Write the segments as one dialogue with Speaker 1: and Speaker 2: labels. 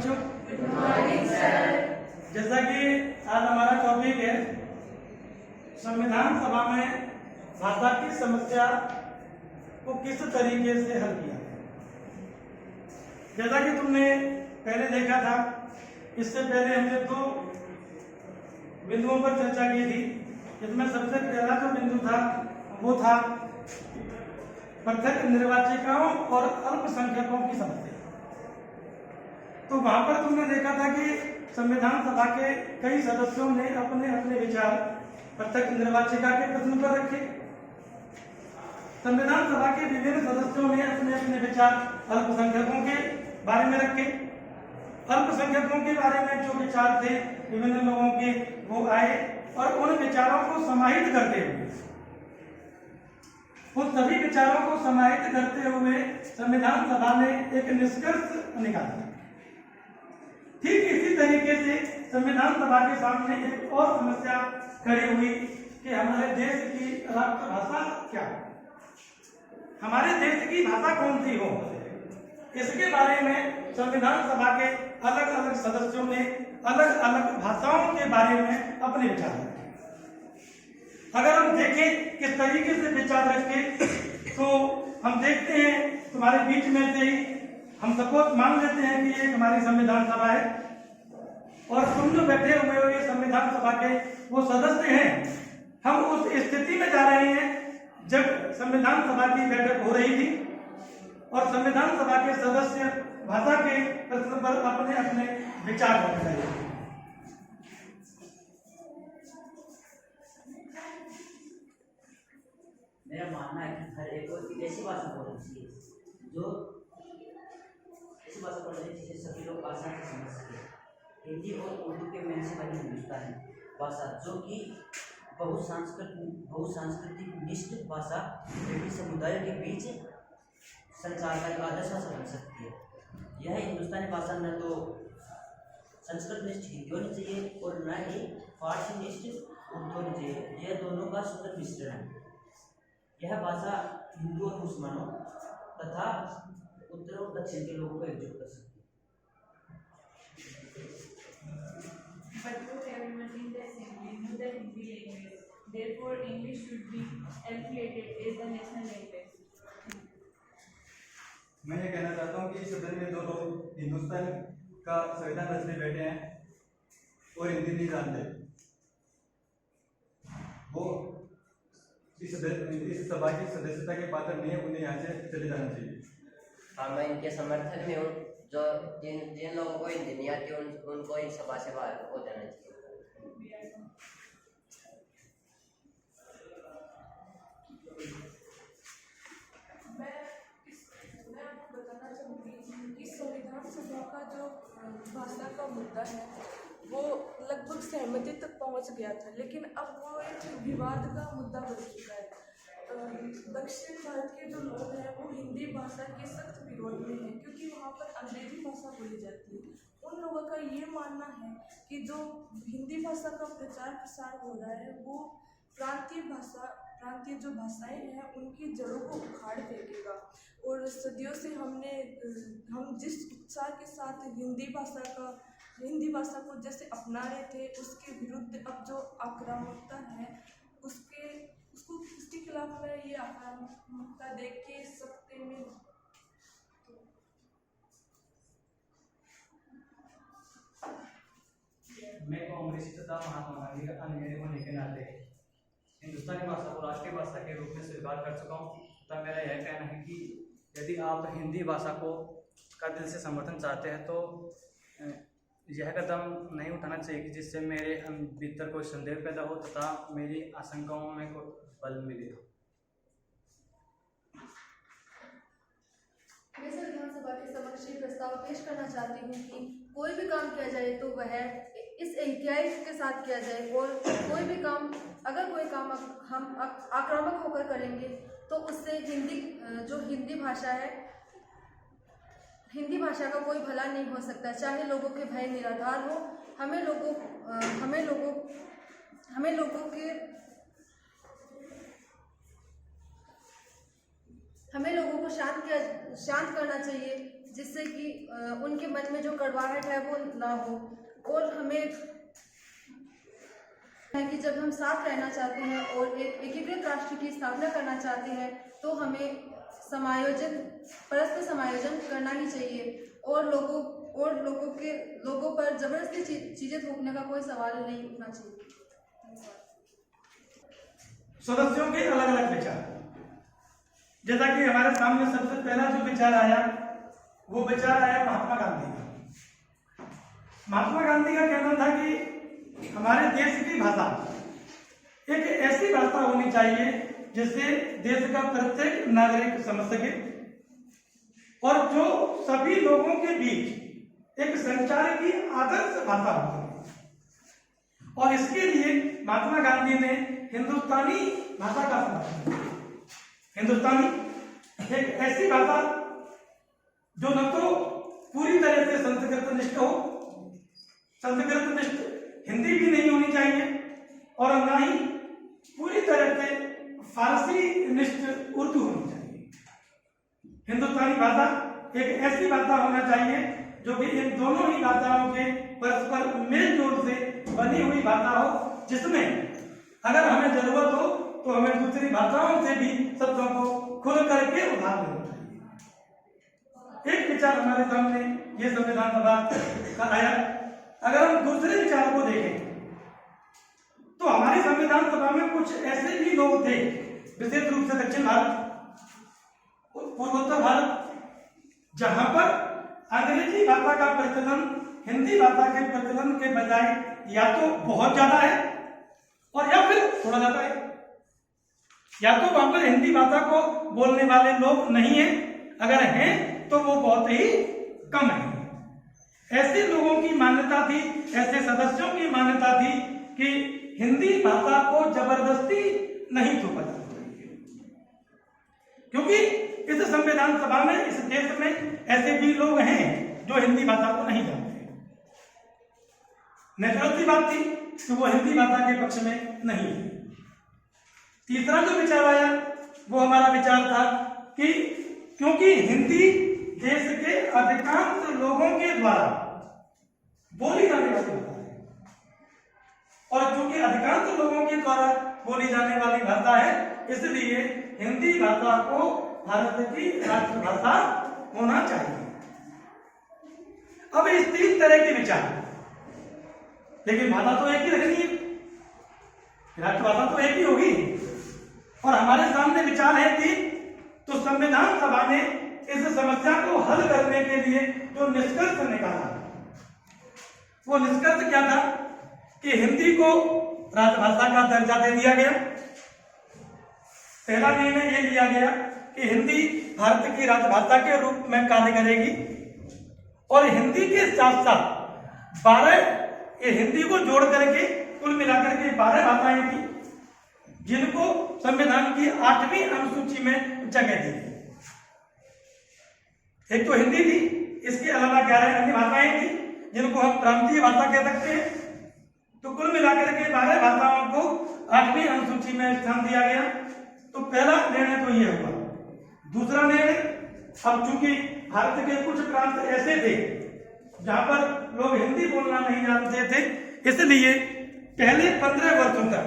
Speaker 1: बच्चों।
Speaker 2: Good morning sir.
Speaker 1: जैसा कि आज हमारा टॉपिक है संविधान सभा में भाषा की समस्या को किस तरीके से हल किया। जैसा कि तुमने पहले देखा था, इससे पहले हमने 2 बिंदुओं पर चर्चा की थी। इसमें सबसे पहला जो बिंदु था वो था पृथक निर्वाचिकाओं और अल्पसंख्यकों की समस्या। तो वहां पर तुमने देखा था कि संविधान सभा के कई सदस्यों ने अपने अपने विचार पृथक निर्वाचिका के प्रश्न पर रखे। संविधान सभा के विभिन्न सदस्यों ने अपने अपने विचार अल्पसंख्यकों के बारे में रखे। अल्पसंख्यकों के बारे में जो विचार थे विभिन्न लोगों के, वो आए और उन विचारों को समाहित करते हुए, उन सभी विचारों को समाहित करते हुए संविधान सभा ने एक निष्कर्ष निकाला। ठीक इसी तरीके से संविधान सभा के सामने एक और समस्या खड़ी हुई कि हमारे देश की राष्ट्रभाषा क्या है, हमारे देश की भाषा कौन सी हो। इसके बारे में संविधान सभा के अलग अलग सदस्यों ने अलग अलग भाषाओं के बारे में अपने विचार रखे। अगर हम देखें किस तरीके से विचार रखे तो हम देखते हैं तुम्हारे बीच में से ही हम सपोज मान लेते हैं कि ये हमारी संविधान सभा है और तुम जो बैठे हुए हो ये संविधान सभा के वो सदस्य हैं। हम उस स्थिति में जा रहे हैं जब संविधान सभा की बैठक हो रही थी और संविधान सभा के सदस्य भाषा के प्रश्न पर अपने अपने विचार रख रहे हैं।
Speaker 3: मेरा मानना है कि हर एक को ऐसी भाषा बोलनी चाहिए जो ऐसी भाषा बोलनी चाहिए जिसे सभी लोग आसानी से समझ सके। हिंदी और उर्दू के मेल से बनी हिंदुस्तानी भाषा जो कि बहुसांस्कृतिक निष्ठ भाषा विभिन्न समुदायों के बीच संचार का एक आदर्श भाषा बन सकती है। यह हिंदुस्तानी भाषा न तो संस्कृत निष्ठ हिंदी होनी चाहिए और न ही फारसी निष्ठ उर्दू होनी चाहिए। यह दोनों का सुंदर मिश्रण है। यह भाषा हिंदू और मुसलमानों तथा उत्तर और दक्षिण के लोगों को एकजुट कर सकती है।
Speaker 2: But not everyone in the assembly knew the Hindi language. Therefore, English should be affiliated as the national language.
Speaker 4: मैं ये कहना चाहता हूँ कि इस सदन में 2 लोग हिंदुस्तान का संविधान रचने बैठे हैं और हिंदी नहीं जानते, वो इस सभा की सदस्यता के पात्र नहीं है, उन्हें यहाँ से चले जाना चाहिए।
Speaker 5: हाँ, मैं इनके समर्थन में हूँ। जो जिन लोगों को हिंदी नहीं आती उनको इस सभा से बाहर हो जाना चाहिए।
Speaker 6: मैं आपको बताना चाहूँगी कि संविधान सभा का जो भाषा का मुद्दा है वो लगभग सहमति तक पहुँच गया था, लेकिन अब वो एक विवाद का मुद्दा बन चुका है। दक्षिण भारत के जो लोग हैं वो हिंदी भाषा के सख्त विरोध में हैं क्योंकि वहाँ पर अंग्रेजी भाषा बोली जाती है। उन लोगों का ये मानना है कि जो हिंदी भाषा का प्रचार प्रसार हो रहा है वो प्रांतीय जो भाषाएं हैं उनकी जड़ों को उखाड़ फेंकेगा। और सदियों से हम जिस उत्साह के साथ हिंदी भाषा को जैसे अपना रहे थे उसके विरुद्ध अब जो आक्रामकता है उसके खिलाफ मैं ये आक्रामकता देख के सकते में
Speaker 7: मैं कांग्रेसी तथा महात्मा गांधी का अनुयायी होने के नाते हिंदुस्तानी भाषा को राष्ट्रीय भाषा के रूप में स्वीकार कर चुका हूँ। तथा मेरा यह कहना है कि यदि आप हिंदी भाषा को का दिल से समर्थन चाहते हैं तो यह कदम नहीं उठाना चाहिए कि जिससे मेरे भीतर कोई संदेह पैदा हो तथा मेरी आशंकाओं में कोई बल मिले।
Speaker 8: मैं संविधान सभा के समक्ष ये प्रस्ताव पेश करना चाहती हूँ कि कोई भी काम किया जाए तो वह इस एहतियात के साथ किया जाए और अगर कोई काम हम आक्रामक होकर करेंगे तो उससे हिंदी भाषा का कोई भला नहीं हो सकता। चाहे लोगों के भय निराधार हो, हमें लोगों को शांत करना चाहिए। जिससे कि उनके मन में जो कड़वाहट है वो ना हो। और हमें है कि जब हम साथ रहना चाहते हैं और एक एकीकृत राष्ट्र की स्थापना करना चाहते हैं तो हमें परस्पर समायोजन करना ही चाहिए और लोगों पर जबरदस्ती चीजें थोपने का कोई सवाल नहीं उठना चाहिए।
Speaker 1: सदस्यों के अलग अलग विचार, जैसा कि हमारे सामने सबसे पहला जो विचार आया वो विचार आया महात्मा गांधी का। महात्मा गांधी का कहना था कि हमारे देश की भाषा एक ऐसी भाषा होनी चाहिए जिससे देश का प्रत्येक नागरिक समझ सके और जो सभी लोगों के बीच एक संचार की आदर्श भाषा हो। और इसके लिए महात्मा गांधी ने हिंदुस्तानी भाषा का समर्थन किया। हिंदुस्तानी एक ऐसी भाषा जो न तो पूरी तरह से संस्कृत निष्ठ हो, संस्कृत निष्ठ हिंदी भी नहीं होनी चाहिए और न ही पूरी तरह से फारसी निष्ठ उर्दू होनी चाहिए। हिंदुस्तानी भाषा एक ऐसी भाषा होना चाहिए जो कि इन दोनों ही भाषाओं के परस्पर मेल जोल से बनी हुई भाषा हो, जिसमें अगर हमें जरूरत हो तो हमें दूसरी भाषाओं से भी शब्दों को खुल करके उधार लेना चाहिए। एक विचार हमारे सामने ये संविधान सभा का आया। अगर हम दूसरे विचार को देखें तो हमारी संविधान सभा में कुछ ऐसे भी लोग थे, विशेष रूप से दक्षिण भारत, पूर्वोत्तर भारत, जहां पर अंग्रेजी भाषा का प्रचलन हिंदी भाषा के प्रचलन के बजाय या तो बहुत ज्यादा है और या फिर थोड़ा ज्यादा है, या तो वहां पर हिंदी भाषा को बोलने वाले लोग नहीं है, अगर हैं तो वो बहुत ही कम है। ऐसे लोगों की मान्यता थी, ऐसे सदस्यों की मान्यता थी कि हिंदी भाषा को जबरदस्ती नहीं थोपा जाना चाहिए, क्योंकि इस संविधान सभा में, इस देश में ऐसे भी लोग हैं जो हिंदी भाषा को नहीं जानते। नेचुरल सी बात थी कि वो हिंदी भाषा के पक्ष में नहीं है। तीसरा जो विचार आया वो हमारा विचार था कि क्योंकि हिंदी देश के अधिकांश लोगों के द्वारा बोली जाने वाली भाषा है और चूंकि अधिकांश लोगों के द्वारा बोली जाने वाली भाषा है, इसलिए हिंदी भाषा को भारत की राष्ट्रभाषा होना चाहिए। अब इस तीन तरह के विचार, लेकिन भाषा तो एक ही रखनी है, राष्ट्रभाषा तो एक ही होगी और हमारे सामने विचार है तीन। तो संविधान सभा ने इस समस्या को हल करने के लिए जो निष्कर्ष निकाला वो निष्कर्ष क्या था कि हिंदी को राजभाषा का दर्जा दे दिया गया। पहला निर्णय यह लिया गया कि हिंदी भारत की राजभाषा के रूप में कार्य करेगी और हिंदी के साथ साथ 12 हिंदी को जोड़ करके कुल मिलाकर के 12 भाषाएं थी जिनको संविधान की 8वीं अनुसूची में जगह दी गई। एक तो हिंदी थी, इसके अलावा 11 अन्य भाषाएं थी जिनको हम प्रांतीय भाषा कह सकते हैं। तो कुल मिलाकर के 12 भाषाओं को 8वीं अनुसूची में स्थान दिया गया। तो पहला निर्णय तो ये हुआ। दूसरा निर्णय, अब चूंकि भारत के कुछ प्रांत ऐसे थे जहां पर लोग हिंदी बोलना नहीं जानते थे, इसलिए पहले 15 वर्षों तक,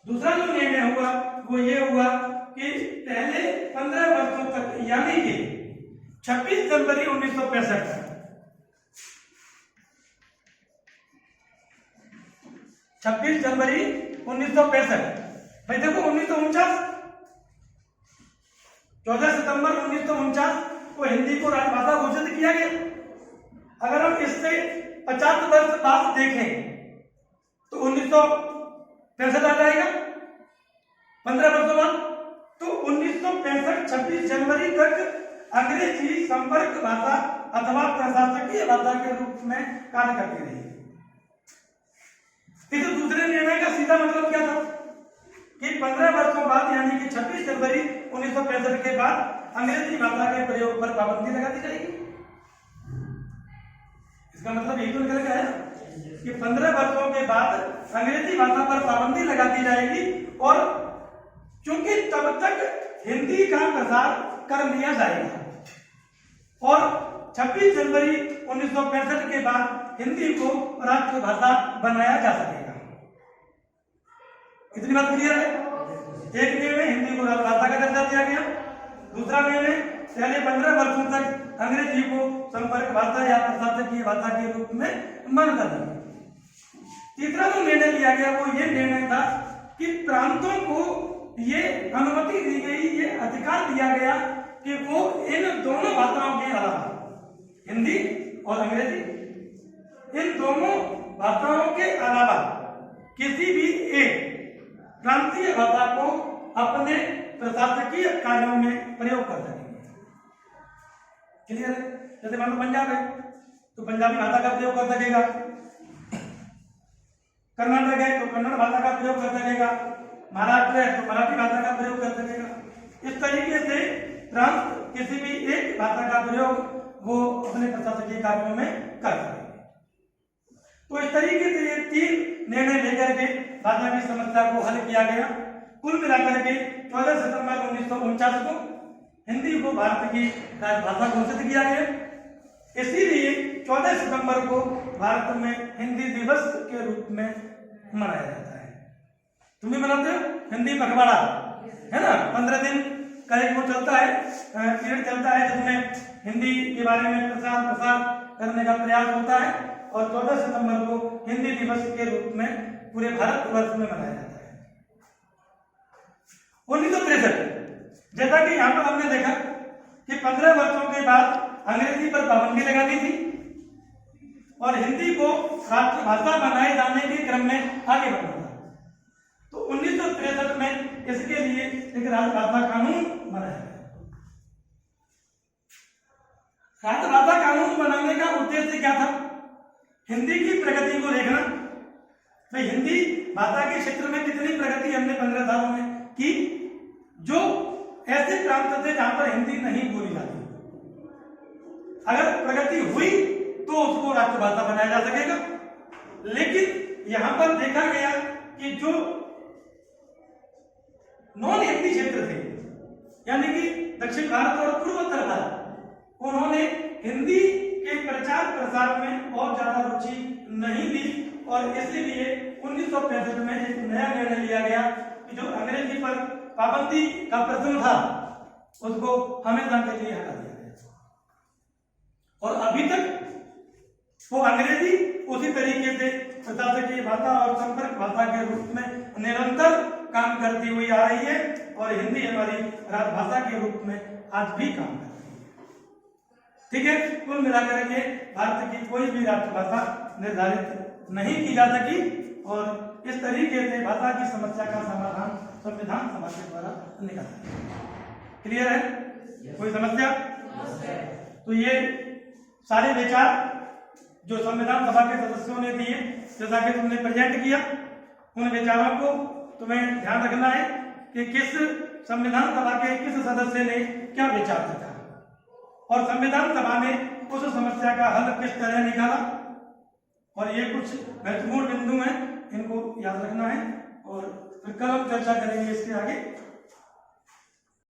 Speaker 1: दूसरा जो निर्णय हुआ वो ये हुआ कि पहले 15 वर्षों तक, यानी कि 26 जनवरी 1965 तक, 26 जनवरी 1965, भाई देखो 1949, 14 सितंबर 1949 को हिंदी को राजभाषा घोषित किया गया। अगर हम इससे 50 वर्ष बाद देखें तो 1965 आ जाएगा 15 वर्षों बाद। तो 1965 26 जनवरी तक अंग्रेजी संपर्क भाषा अथवा प्रशासकीय भाषा के रूप में कार्य करती रही। इस दूसरे निर्णय का सीधा मतलब क्या था कि 15 वर्षों बाद, यानी कि 26 जनवरी 1965 के बाद अंग्रेजी भाषा के प्रयोग पर पाबंदी लगा दी जाएगी। इसका मतलब यही तो निकल गया है कि 15 वर्षों के बाद अंग्रेजी भाषा पर पाबंदी लगा दी जाएगी और चूंकि तब तक हिंदी का प्रसार कर लिया जाएगा। और 26 जनवरी 1965 के बाद हिंदी को राष्ट्रभाषा बनाया जा सकेगा। इतनी बात क्लियर है? एक में हिंदी को राष्ट्रभाषा का दर्जा दिया गया, दूसरा में पहले 15 वर्षों तक अंग्रेजी को संपर्क भाषा या प्रशासकीय भाषा के रूप में माना जाता है। तीसरा जो निर्णय लिया गया वो ये निर्णय था कि प्रांतों को ये अनुमति दी गई, ये अधिकार दिया गया कि वो इन दोनों भाषाओं के अलावा हिंदी और अंग्रेजी, इन दोनों भाषाओं के अलावा किसी भी एक प्रांतीय भाषा को अपने प्रशासकीय कार्यों में प्रयोग कर सकेंगे। क्लियर है? जैसे मान लो पंजाब है तो पंजाबी भाषा का प्रयोग कर सकेगा, कर्नाटक है तो कन्नड़ भाषा का प्रयोग कर सकेगा, महाराष्ट्र है तो मराठी भाषा का प्रयोग कर सकेगा। इस तरीके से प्रांत किसी भी एक भाषा का प्रयोग वो अपने प्रशासकीय कार्यों में कर सकेंगे। तो इस तरीके से ये 3 निर्णय लेकर के भाषा की समस्या को हल किया गया। कुल मिलाकर के 14 सितंबर 1949 को हिंदी को भारत की राजभाषा घोषित किया गया। इसीलिए 14 सितंबर को भारत में हिंदी दिवस के रूप में मनाया जाता है। तुम भी मनाते हो? हिंदी पखवाड़ा है ना, 15 दिन का एक वो चलता है, पीरियड चलता है जिसमें हिंदी के बारे में प्रचार प्रसार करने का प्रयास होता है और 14 सितंबर को हिंदी दिवस के रूप में पूरे भारतवर्ष में मनाया जाता है। 1963, जैसा कि यहाँ पर हमने देखा कि 15 वर्षों के बाद अंग्रेजी पर पाबंदी लगा दी थी और हिंदी को राष्ट्रभाषा बनाए जाने के क्रम में आगे बढ़ा था। तो 1963 में इसके लिए एक राजभाषा कानून बनाया गया। राजभाषा कानून बनाने का उद्देश्य क्या था? हिंदी की प्रगति को देखना, तो हिंदी भाषा के क्षेत्र में कितनी प्रगति हमने 15 सालों में की, जो ऐसे प्रांत थे जहां पर हिंदी नहीं बोली जाती, अगर प्रगति हुई तो उसको राष्ट्रभाषा बनाया जा सकेगा। लेकिन यहां पर देखा गया कि जो नॉन हिंदी क्षेत्र थे, यानी कि दक्षिण भारत और पूर्वोत्तर भारत, उन्होंने हिंदी के प्रचार प्रसार में बहुत ज्यादा रुचि नहीं ली और इसीलिए 1965 में एक नया निर्णय लिया गया कि जो अंग्रेजी पर पाबंदी का प्रचलन था उसको हमेशा के लिए हटा दिया गया और अभी तक वो अंग्रेजी उसी तरीके से प्रशासकीय भाषा और संपर्क भाषा के रूप में निरंतर काम करती हुई आ रही है और हिंदी हमारी राजभाषा के रूप में आज भी काम कर रही है। ठीक है, कुल मिलाकर के भारत की कोई भी राष्ट्रभाषा निर्धारित नहीं की जा सकी और इस तरीके से भाषा की समस्या का समाधान संविधान सभा के द्वारा निकला। क्लियर है? कोई समस्या? तो ये सारे विचार जो संविधान सभा के सदस्यों ने दिए, जैसा कि तुमने प्रेजेंट किया, उन विचारों को तुम्हें ध्यान रखना है कि किस संविधान सभा के किस सदस्य ने क्या विचार रखा और संविधान सभा ने उस समस्या का हल किस तरह निकाला। और ये कुछ महत्वपूर्ण बिंदु हैं, इनको याद रखना है और फिर कल हम चर्चा करेंगे इसके आगे।